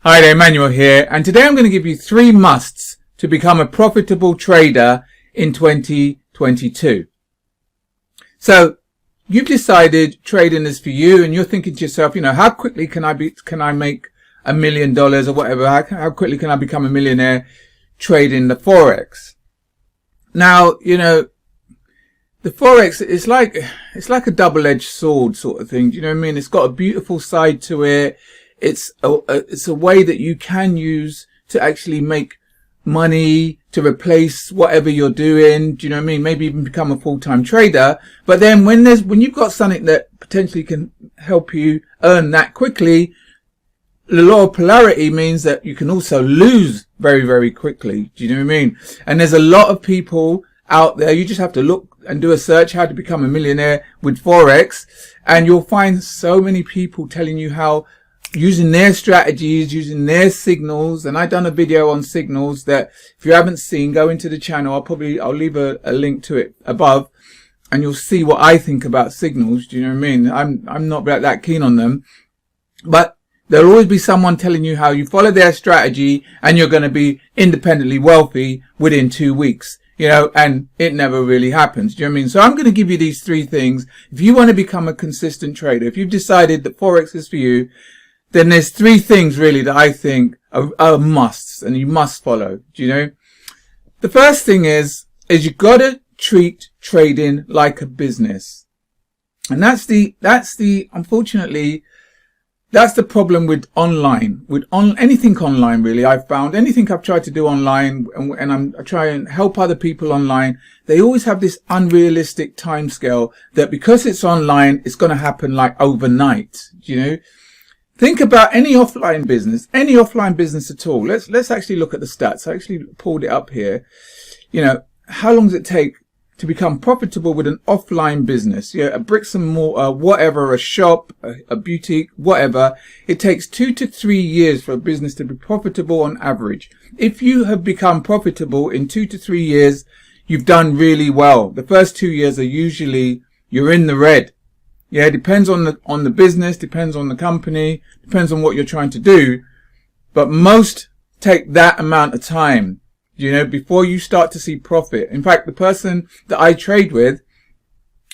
Hi there, Emmanuel here, and today I'm going to give you 3 musts to become a profitable trader in 2022. So, you've decided trading is for you, and you're thinking to yourself, how quickly can I make $1 million or whatever? How quickly can I become a millionaire trading the Forex? Now, the Forex is like a double-edged sword sort of thing. Do you know what I mean? It's got a beautiful side to it. It's a way that you can use to actually make money to replace whatever you're doing. Do you know what I mean? Maybe even become a full-time trader. But then when you've got something that potentially can help you earn that quickly, the law of polarity means that you can also lose very, very quickly. Do you know what I mean? And there's a lot of people out there. You just have to look and do a search how to become a millionaire with Forex, and you'll find so many people telling you how using their strategies, using their signals. And I've done a video on signals that if you haven't seen, go into the channel. I'll leave a link to it above, and you'll see what I think about signals. Do you know what I mean? I'm not that keen on them, but there'll always be someone telling you how you follow their strategy and you're going to be independently wealthy within 2 weeks. And it never really happens. Do you know what I mean? So I'm going to give you these 3 things. If you want to become a consistent trader, if you've decided that Forex is for you, then there's 3 things really that I think are musts and you must follow. Do you know? The first thing is you've got to treat trading like a business. And unfortunately, that's the problem with online, anything online really. I've found anything I've tried to do online, and I try and help other people online. They always have this unrealistic timescale that because it's online, it's going to happen like overnight. Do you know? Think about any offline business at all. Let's actually look at the stats. I actually pulled it up here. How long does it take to become profitable with an offline business? A bricks and mortar, whatever, a shop, a boutique, whatever. It takes 2 to 3 years for a business to be profitable on average. If you have become profitable in 2 to 3 years, you've done really well. The first 2 years are usually you're in the red. Yeah, it depends on the business, depends on the company, depends on what you're trying to do. But most take that amount of time, before you start to see profit. In fact, the person that I trade with,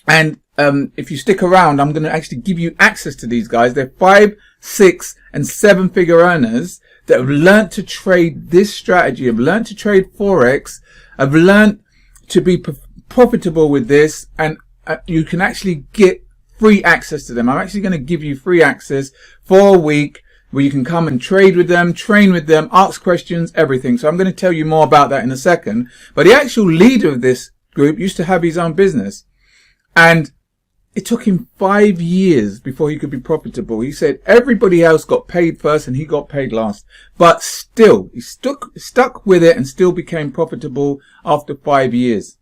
and if you stick around, I'm going to actually give you access to these guys. They're 5, 6, and 7 figure earners that have learned to trade this strategy, have learned to trade Forex, have learned to be profitable with this, and you can actually get free access to them. I'm actually going to give you free access for a week where you can come and trade with them, train with them, ask questions, everything. So I'm going to tell you more about that in a second. But the actual leader of this group used to have his own business, and it took him 5 years before he could be profitable. He said everybody else got paid first and he got paid last, but still he stuck with it and still became profitable after 5 years.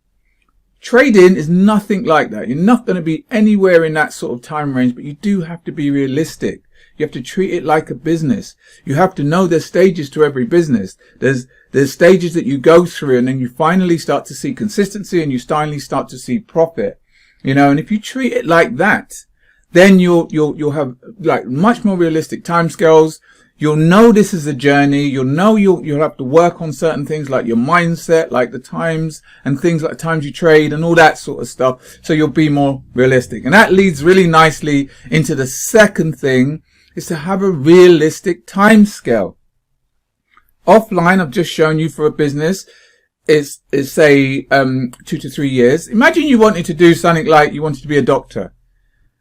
Trading is nothing like that. You're not going to be anywhere in that sort of time range, but you do have to be realistic. You have to treat it like a business. You have to know there's stages to every business. There's stages that you go through, and then you finally start to see consistency and you finally start to see profit. And if you treat it like that, then you'll have like much more realistic timescales. You'll know this is a journey. You'll know you'll have to work on certain things like your mindset, like the times and things like the times you trade and all that sort of stuff. So you'll be more realistic. And that leads really nicely into the second thing, is to have a realistic time scale. Offline, I've just shown you for a business, is say 2 to 3 years. Imagine you wanted to do something like you wanted to be a doctor.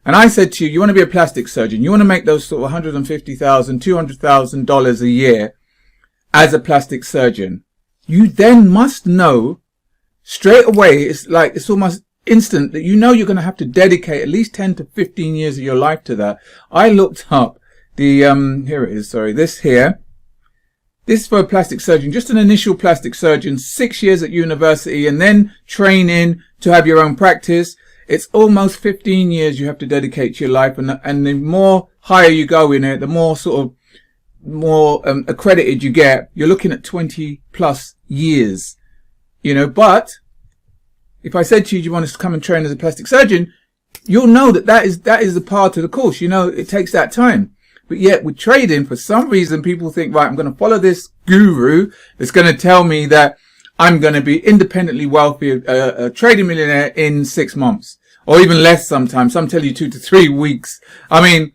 And I said to you, you want to be a plastic surgeon. You want to make those sort of $150,000, $200,000 a year as a plastic surgeon. You then must know straight away, it's almost instant that you're going to have to dedicate at least 10 to 15 years of your life to that. I looked up the, here it is, sorry, this here. This is for a plastic surgeon, just an initial plastic surgeon, 6 years at university and then training to have your own practice. It's almost 15 years you have to dedicate to your life, and the more higher you go in it, the more accredited you get. You're looking at 20 plus years, but if I said to you, do you want to come and train as a plastic surgeon? You'll know that is the part of the course. It takes that time. But yet with trading, for some reason, people think, right, I'm going to follow this guru that's going to tell me that I'm going to be independently wealthy, a trading millionaire in 6 months, or even less sometimes. Some tell you 2 to 3 weeks. I mean,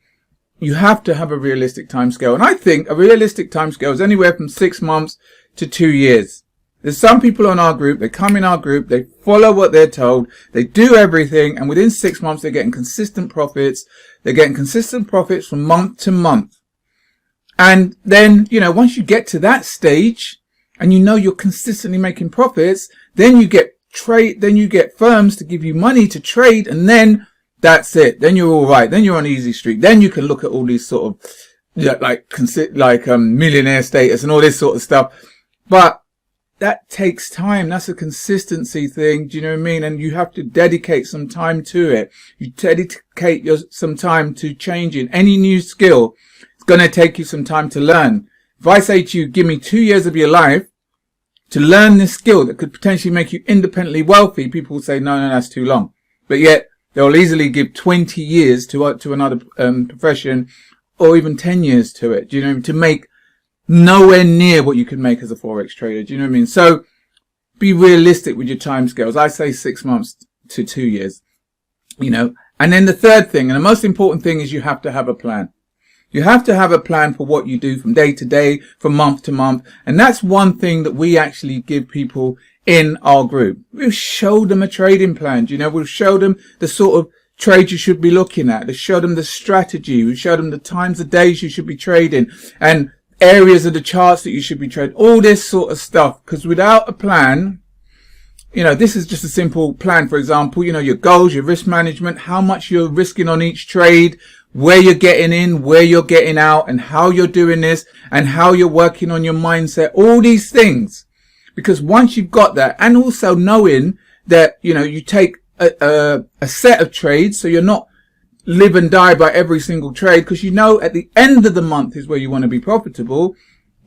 you have to have a realistic timescale. And I think a realistic timescale is anywhere from 6 months to 2 years. There's some people on our group, they come in our group, they follow what they're told, they do everything, and within 6 months they're getting consistent profits. They're getting consistent profits from month to month. And then, once you get to that stage and you're consistently making profits, then you get firms to give you money to trade, and then that's it. Then you're all right. Then you're on easy street. Then you can look at all these sort of millionaire status and all this sort of stuff. But that takes time. That's a consistency thing. Do you know what I mean? And you have to dedicate some time to it. You dedicate some time to changing any new skill. It's going to take you some time to learn. If I say to you, give me 2 years of your life to learn this skill that could potentially make you independently wealthy, people will say, no, that's too long. But yet they'll easily give 20 years to another profession, or even 10 years to it. Do you know what I mean? To make nowhere near what you could make as a Forex trader. Do you know what I mean? So be realistic with your timescales. I say 6 months to 2 years, And then the third thing, and the most important thing, is you have to have a plan. You have to have a plan for what you do from day to day, from month to month. And that's one thing that we actually give people in our group. We'll show them a trading plan. We'll show them the sort of trade you should be looking at. We'll show them the strategy. We'll show them the times of days you should be trading, and areas of the charts that you should be trading, all this sort of stuff. Because without a plan, this is just a simple plan. For example, your goals, your risk management, how much you're risking on each trade, where you're getting in, where you're getting out, and how you're doing this, and how you're working on your mindset, all these things. Because once you've got that, and also knowing that, you take a set of trades, so you're not live and die by every single trade, because at the end of the month is where you want to be profitable.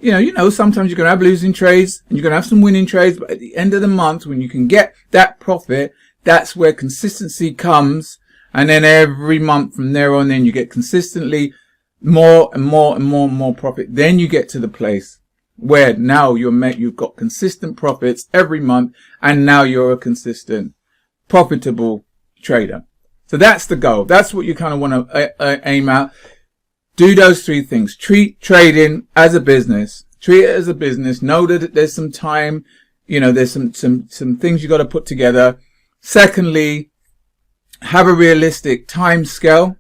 Sometimes you're going to have losing trades and you're going to have some winning trades, but at the end of the month, when you can get that profit, that's where consistency comes. And then every month from there on in, you get consistently more and more and more and more profit. Then you get to the place where now you've got consistent profits every month, and now you're a consistent, profitable trader. So that's the goal. That's what you kind of want to aim at. Do those 3 things. Treat trading as a business. Treat it as a business. Know that there's some time, there's some things you got to put together. Secondly, have a realistic time scale.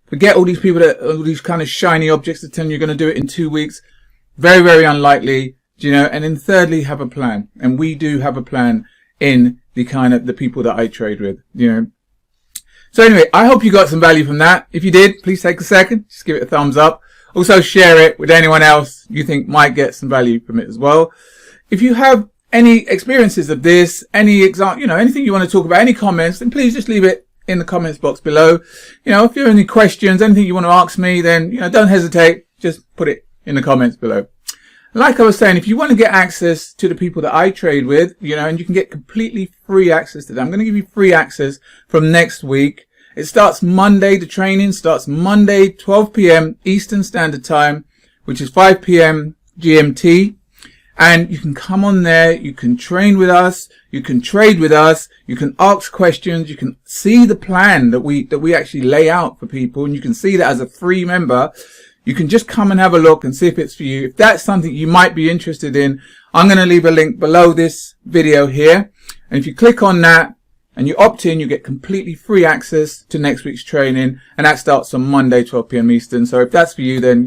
Forget all these people all these kind of shiny objects that tell you you're going to do it in 2 weeks. Very, very unlikely. And then thirdly, have a plan. And we do have a plan in the people that I trade with. So anyway, I hope you got some value from that. If you did, please take a second, just give it a thumbs up. Also share it with anyone else you think might get some value from it as well. If you have any experiences of this, any example, anything you want to talk about, any comments, then please just leave it in the comments box below. If you have any questions, anything you want to ask me, then, don't hesitate. Just put it in the comments below. Like I was saying, if you want to get access to the people that I trade with, and you can get completely free access to them, I'm going to give you free access from next week. It starts Monday. The training starts Monday, 12 p.m. Eastern Standard Time, which is 5 p.m. GMT. And you can come on there. You can train with us. You can trade with us. You can ask questions. You can see the plan that we actually lay out for people. And you can see that as a free member. You can just come and have a look and see if it's for you. If that's something you might be interested in, I'm going to leave a link below this video here. And if you click on that and you opt in, you get completely free access to next week's training. And that starts on Monday, 12 p.m. Eastern. So if that's for you, then,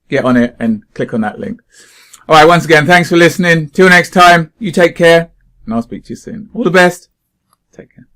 get on it and click on that link. All right. Once again, thanks for listening. Till next time, you take care, and I'll speak to you soon. All the best. Take care.